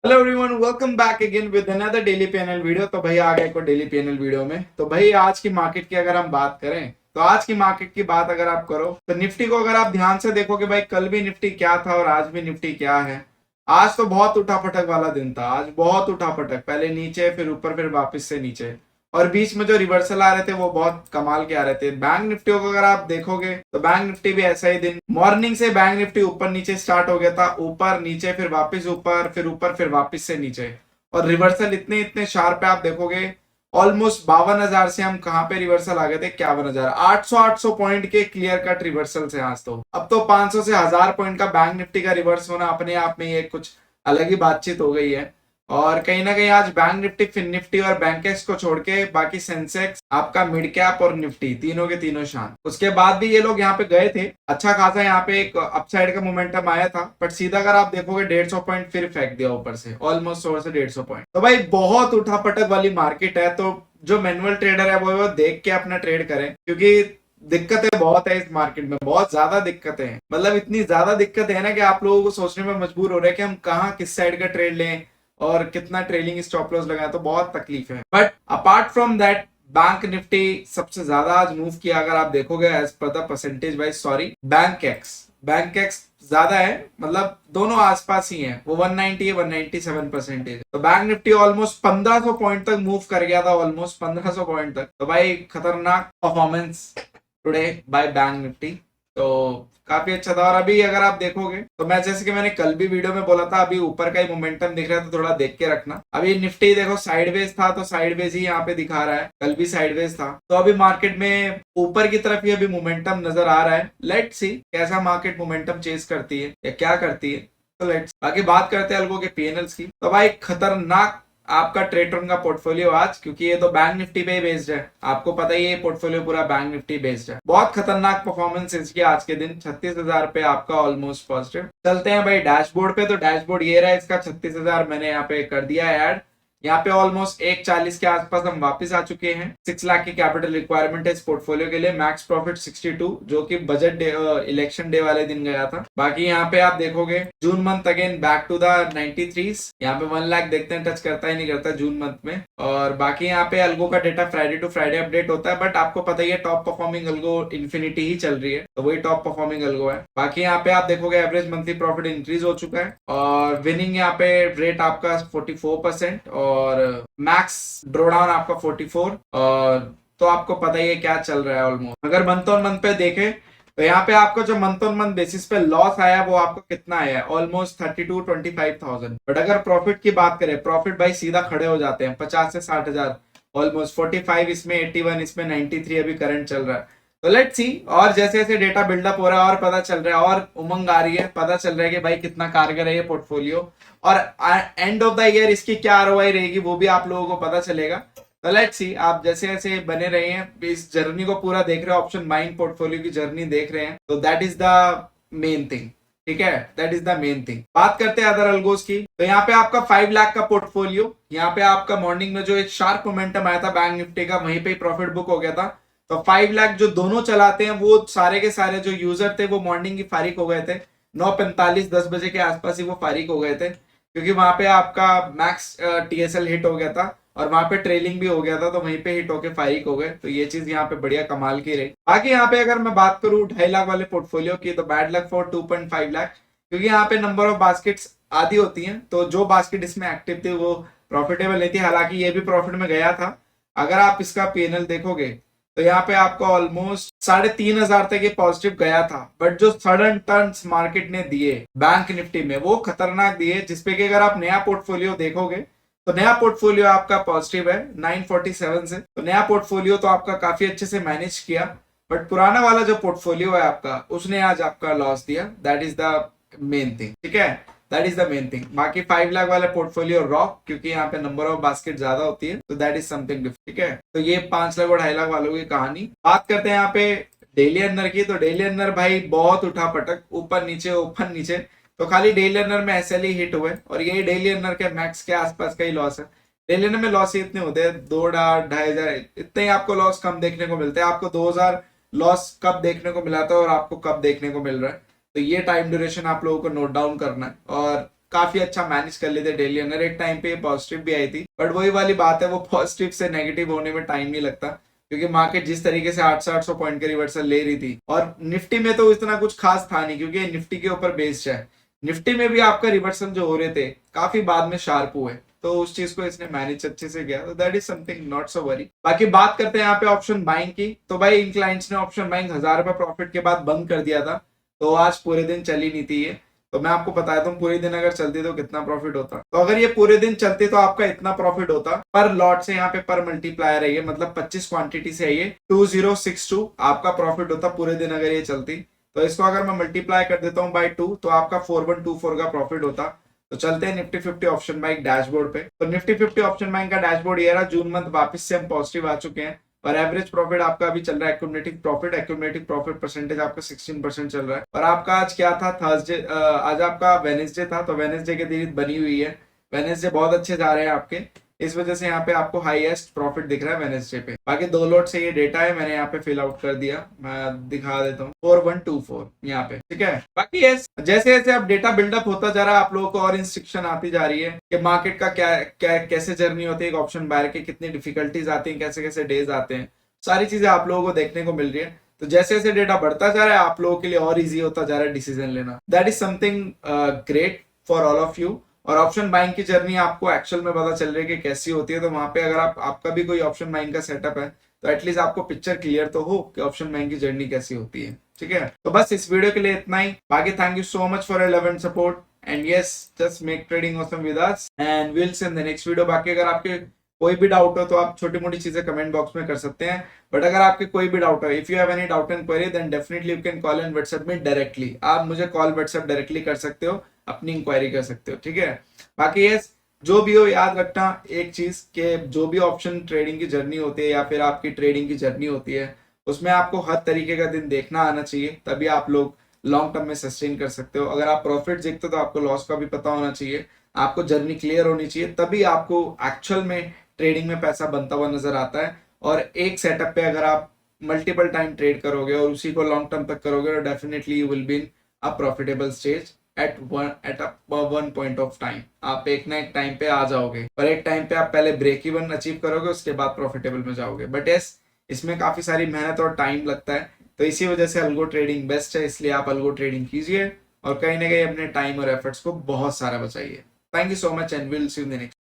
Hello everyone, welcome back again with another daily PNL video. तो भाई आ गए को डेली पीएनएल वीडियो में। तो भाई आज की मार्केट की अगर हम बात करें तो आज की मार्केट की बात अगर आप करो तो निफ्टी को अगर आप ध्यान से देखोगे भाई, कल भी निफ्टी क्या था और आज भी निफ्टी क्या है। आज तो बहुत उठापटक वाला दिन था। आज बहुत उठापटक, पहले नीचे फिर ऊपर फिर वापस से नीचे, और बीच में जो रिवर्सल आ रहे थे वो बहुत कमाल के आ रहे थे। बैंक निफ्टी को अगर आप देखोगे तो बैंक निफ्टी भी ऐसा ही दिन, मॉर्निंग से बैंक निफ्टी ऊपर नीचे स्टार्ट हो गया था, ऊपर नीचे फिर वापस ऊपर फिर वापस से नीचे, और रिवर्सल इतने इतने शार्प है। आप देखोगे ऑलमोस्ट 52,000 से हम कहां पे रिवर्सल आ गए थे, 51,000, 800 पॉइंट के क्लियर कट रिवर्सल से। आज तो अब तो 500 से 1000 पॉइंट का बैंक निफ्टी का रिवर्स होना अपने आप में ये कुछ अलग ही बातचीत हो गई है। और कहीं ना कहीं आज बैंक निफ्टी, फिन निफ्टी और बैंकेक्स को छोड़ के बाकी सेंसेक्स, आपका मिड कैप और निफ्टी तीनों के तीनों शांत। उसके बाद भी ये लोग यहाँ पे गए थे, अच्छा खासा यहाँ पे एक अपसाइड का मोमेंटम आया था, बट सीधा अगर आप देखोगे 150 पॉइंट फिर फेंक दिया ऊपर से, ऑलमोस्ट 100 से 150 पॉइंट। तो भाई बहुत उठापटक वाली मार्केट है। तो जो मैनुअल ट्रेडर है वो देख के अपना ट्रेड करें, क्योंकि दिक्कतें बहुत है इस मार्केट में, बहुत ज्यादा दिक्कतें हैं। मतलब इतनी ज्यादा दिक्कतें है ना कि आप लोगों को सोचने में मजबूर हो रहे हैं कि हम कहाँ किस साइड का ट्रेड लें और कितना ट्रेलिंग स्टॉप लॉस लगाए। तो बहुत तकलीफ है। But apart from that bank Nifty सबसे ज्यादा आज मूव किया अगर आप देखोगे as per the percentage wise, sorry, bank X ज्यादा है, मतलब दोनों आसपास ही है। वो 190 है, 197%। तो बैंक निफ्टी ऑलमोस्ट 1500 पॉइंट तक मूव कर गया था, ऑलमोस्ट 1500 पॉइंट तक। तो भाई खतरनाक performance today by bank Nifty. तो काफी अच्छा था। और अभी अगर आप देखोगे तो मैं, जैसे कि मैंने कल भी वीडियो में बोला था, अभी ऊपर का ही मोमेंटम दिख रहा है तो थोड़ा देख के रखना। अभी निफ्टी देखो साइडवेज था तो साइडवेज ही यहाँ पे दिखा रहा है, कल भी साइडवेज था। तो अभी मार्केट में ऊपर की तरफ ही अभी मोमेंटम नजर आ रहा है। लेट्स सी कैसा मार्केट मोमेंटम चेज करती है या क्या करती है। तो लेट्स बाकी बात करते हैं अलगो के पीएनएल्स की। तो भाई खतरनाक आपका ट्रेटन का पोर्टफोलियो आज, क्योंकि ये तो बैंक निफ्टी पे ही बेस्ड है, आपको पता ही है पोर्टफोलियो पूरा बैंक निफ्टी बेस्ड है। बहुत खतरनाक परफॉर्मेंस इसकी आज के दिन, 36,000 पे आपका ऑलमोस्ट पॉजिटिव। चलते हैं भाई डैशबोर्ड पे। तो डैशबोर्ड ये रहा इसका, 36,000 मैंने यहाँ पे कर दिया है ऐड। यहाँ पे ऑलमोस्ट 140 के आसपास हम वापस आ चुके हैं। 6 लाख की कैपिटल रिक्वायरमेंट है इस पोर्टफोलियो के लिए। मैक्स प्रॉफिट 62, जो कि बजट डे, इलेक्शन डे वाले दिन गया था। बाकी यहाँ पे आप देखोगे June month again back to the 93। यहाँ पे 1 लाख देखते हैं टच करता ही नहीं करता जून मंथ में। और बाकी यहाँ पे अल्गो का data Friday to Friday update होता है, बट आपको पता ही है टॉप परफॉर्मिंग अल्गो इन्फिनिटी ही चल रही है, तो वही टॉप परफॉर्मिंग अल्गो है। बाकी यहाँ पे आप देखोगे एवरेज मंथली प्रॉफिट इंक्रीज हो चुका है, और विनिंग यहाँ पे रेट आपका 44%, और मैक्स ड्रॉडाउन आपका 44। और तो आपको पता ही है क्या चल रहा है ऑलमोस्ट। अगर मंथ ऑन मंथ पे देखे तो यहाँ पे आपको जो मंथ ऑन मंथ बेसिस पे लॉस आया वो आपको कितना आया है, ऑलमोस्ट 32-25,000। बट अगर प्रॉफिट की बात करें, प्रॉफिट भाई सीधा खड़े हो जाते हैं 50 से 60,000, ऑलमोस्ट 45 इसमें, 81 इसमें, 93 अभी करंट चल रहा है। तो लेट्स सी, और जैसे जैसे डेटा बिल्डअप हो रहा है और पता चल रहा है और उमंग आ रही है, पता चल रहा है कि भाई कितना कारगर है ये पोर्टफोलियो, और एंड ऑफ द ईयर इसकी क्या आरओआई रहेगी वो भी आप लोगों को पता चलेगा। तो लेट्स सी, आप जैसे जैसे बने रहे हैं इस जर्नी को पूरा देख रहे हो, ऑप्शन माइंड पोर्टफोलियो की जर्नी देख रहे हैं, तो that is the main thing. ठीक है, that is the main thing. बात करते हैं अदर अल्गोस की। तो यहाँ पे आपका 5 लाख का पोर्टफोलियो, यहाँ पे आपका मॉर्निंग में जो एक शार्प मोमेंटम आया था बैंक निफ्टी का, वहीं पे प्रॉफिट बुक हो गया था। तो 5 लाख जो दोनों चलाते हैं वो सारे के सारे जो यूजर थे वो मॉर्निंग की फारिग हो गए थे, 9:45 10 बजे के आसपास ही वो फारिग हो गए थे, क्योंकि वहां पे आपका मैक्स टीएसएल हिट हो गया था और वहां पे ट्रेलिंग भी हो गया था, तो वहीं पे हिट होके फारिग हो गए। तो ये चीज यहाँ पे बढ़िया कमाल की रही। बाकी यहाँ पे अगर मैं बात करूं 2.5 लाख वाले पोर्टफोलियो की, तो बैड लक फॉर 2.5 लाख, क्योंकि यहाँ पे नंबर ऑफ बास्केट्स आधी होती हैं, तो जो बास्केट इसमें एक्टिव थी वो प्रॉफिटेबल नहीं थी। हालांकि ये भी प्रॉफिट में गया था। अगर आप इसका पीएनएल देखोगे तो यहाँ पे आपका ऑलमोस्ट 3,500 तक ये पॉजिटिव गया था, बट जो सडन टर्न्स मार्केट ने दिए बैंक निफ्टी में वो खतरनाक दिए, जिसपे कि अगर आप नया पोर्टफोलियो देखोगे तो नया पोर्टफोलियो आपका पॉजिटिव है 947 से। तो नया पोर्टफोलियो तो आपका काफी अच्छे से मैनेज किया, बट पुराना वाला जो पोर्टफोलियो है आपका, उसने आज आपका लॉस दिया। That is the main thing. ठीक है, that is the main thing. बाकी 5 लाख वाला पोर्टफोलियो रॉक, क्योंकि यहाँ पे नंबर ऑफ बास्केट ज्यादा होती है, तो दैट इज समथिंग डिफरेंट। ठीक है, तो ये 5 लाख और 2.5 लाख वालों की कहानी। बात करते हैं यहाँ पे डेली अर्नर की। तो डेली अर्नर भाई बहुत उठा पटक, ऊपर नीचे। तो खाली डेली अर्नर में एसएल ही हिट हुए, और ये डेली अर्नर के मैक्स के आसपास का ही लॉस है। डेली अर्नर में लॉस ही इतने होते हैं, 2,500 इतने ही आपको लॉस कम देखने को मिलते हैं। आपको 2,000 लॉस कब देखने को मिला था और आपको कब देखने को मिल रहा है, तो ये टाइम ड्यूरेशन आप लोगों को नोट डाउन करना है। और काफी अच्छा मैनेज कर लेते डेली अगर एक टाइम पे पॉजिटिव भी आई थी, बट वही वाली बात है, वो पॉजिटिव से नेगेटिव होने में टाइम नहीं लगता, क्योंकि मार्केट जिस तरीके से 800 पॉइंट के रिवर्सल ले रही थी, और निफ्टी में तो इतना कुछ खास था नहीं, क्योंकि निफ्टी के ऊपर बेस्ड है। निफ्टी में भी आपका रिवर्सल जो हो रहे थे काफी बाद में शार्प हुए, तो उस चीज को इसने मैनेज अच्छे से किया, तो that is something not so worry. बाकी बात करते हैं यहाँ पे ऑप्शन बाइंग की, तो भाई इन क्लाइंट्स ने ऑप्शन बाइंग 1000 रुपए प्रॉफिट के बाद बंद कर दिया था, तो आज पूरे दिन चली नहीं थी ये। तो मैं आपको बताया था पूरे दिन अगर चलती तो कितना प्रॉफिट होता, तो अगर ये पूरे दिन चलती तो आपका इतना प्रॉफिट होता पर लॉट से, यहाँ पे पर मल्टीप्लायर है ये, मतलब 25 क्वांटिटी से है ये 2062 आपका प्रॉफिट होता पूरे दिन अगर ये चलती। तो इसको अगर मैं मल्टीप्लाई कर देता हूँ बाय 2 तो आपका 4124 का प्रॉफिट होता। तो चलते हैं निफ्टी 50 ऑप्शन बाइंग डैशबोर्ड पे। तो निफ्टी 50 ऑप्शन बाइंग का डैशबोर्ड ये रहा, जून मंथ वापस से हम पॉजिटिव आ चुके हैं, और एवरेज प्रॉफिट आपका अभी चल रहा है एक्यूमुलेटिव प्रॉफिट परसेंटेज आपका 16% चल रहा है। और आपका आज क्या था, थर्सडे, आज आपका वेडनेसडे था, तो वेडनेसडे की दिन बनी हुई है, वेडनेसडे बहुत अच्छे जा रहे हैं आपके, इस वजह से यहाँ पे आपको हाईएस्ट प्रॉफिट दिख रहा है वेडनेसडे पे। बाकी 2 लोट से ये डेटा है, मैंने यहाँ पे फिल आउट कर दिया, मैं दिखा देता हूँ 4124 यहाँ पे, ठीक है। बाकी जैसे जैसे अब डेटा बिल्डअप होता जा रहा है, आप लोगों को और इंस्ट्रक्शन आती जा रही है कि मार्केट का क्या कैसे जर्नी होती है, एक ऑप्शन बायर की कितनी डिफिकल्टीज आती है, कैसे कैसे डेज आते हैं, सारी चीजें आप लोगों को देखने को मिल रही है। तो जैसे जैसे डेटा बढ़ता जा रहा है, आप लोगों के लिए और इजी होता जा रहा है डिसीजन लेना, that is something great for all of you. और ऑप्शन बाइंग की जर्नी आपको एक्चुअल में पता चल रही है कि कैसी होती है, तो वहां पे अगर आपका भी कोई ऑप्शन बाइंग का सेटअप है, तो एटलीस्ट आपको पिक्चर क्लियर तो हो कि ऑप्शन बाइंग की जर्नी कैसी होती है, ठीक है। तो बस इस वीडियो के लिए इतना ही। बाकी thank you so much for your love and support, and yes just make trading awesome with us, and will see in the next video. बाकी अगर आपके कोई भी डाउट हो तो आप छोटी मोटी चीजें कमेंट बॉक्स में कर सकते हैं, बट अगर आपके कोई भी डाउट हो, if you have any doubt and query, then definitely you can call and WhatsApp me directly. आप मुझे कॉल व्हाट्सएप डायरेक्टली कर सकते हो, अपनी इंक्वायरी कर सकते हो, ठीक है। बाकी ये जो भी हो, याद रखना एक चीज के जो भी ऑप्शन ट्रेडिंग की जर्नी होती है या फिर आपकी ट्रेडिंग की जर्नी होती है, उसमें आपको हर तरीके का दिन देखना आना चाहिए, तभी आप लोग लॉन्ग टर्म में सस्टेन कर सकते हो। अगर आप प्रॉफिट देखते हो तो आपको लॉस का भी पता होना चाहिए, आपको जर्नी क्लियर होनी चाहिए, तभी आपको एक्चुअल में ट्रेडिंग में पैसा बनता हुआ नजर आता है। और एक सेटअप पे अगर आप मल्टीपल टाइम ट्रेड करोगे और उसी को लॉन्ग टर्म तक करोगे, तो definitely you will be in a profitable stage at one point of time. आप एक ना एक टाइम पे आ जाओगे, और एक टाइम पे आप पहले ब्रेक इवन अचीव करोगे, उसके बाद प्रॉफिटेबल में जाओगे, बट यस इसमें काफी सारी मेहनत और टाइम लगता है। तो इसी वजह से अल्गो ट्रेडिंग बेस्ट है, इसलिए आप अल्गो ट्रेडिंग कीजिए और कहीं ना कहीं अपने टाइम और एफर्ट्स को बहुत सारा बचाइए। Thank you so much and will see you in the next.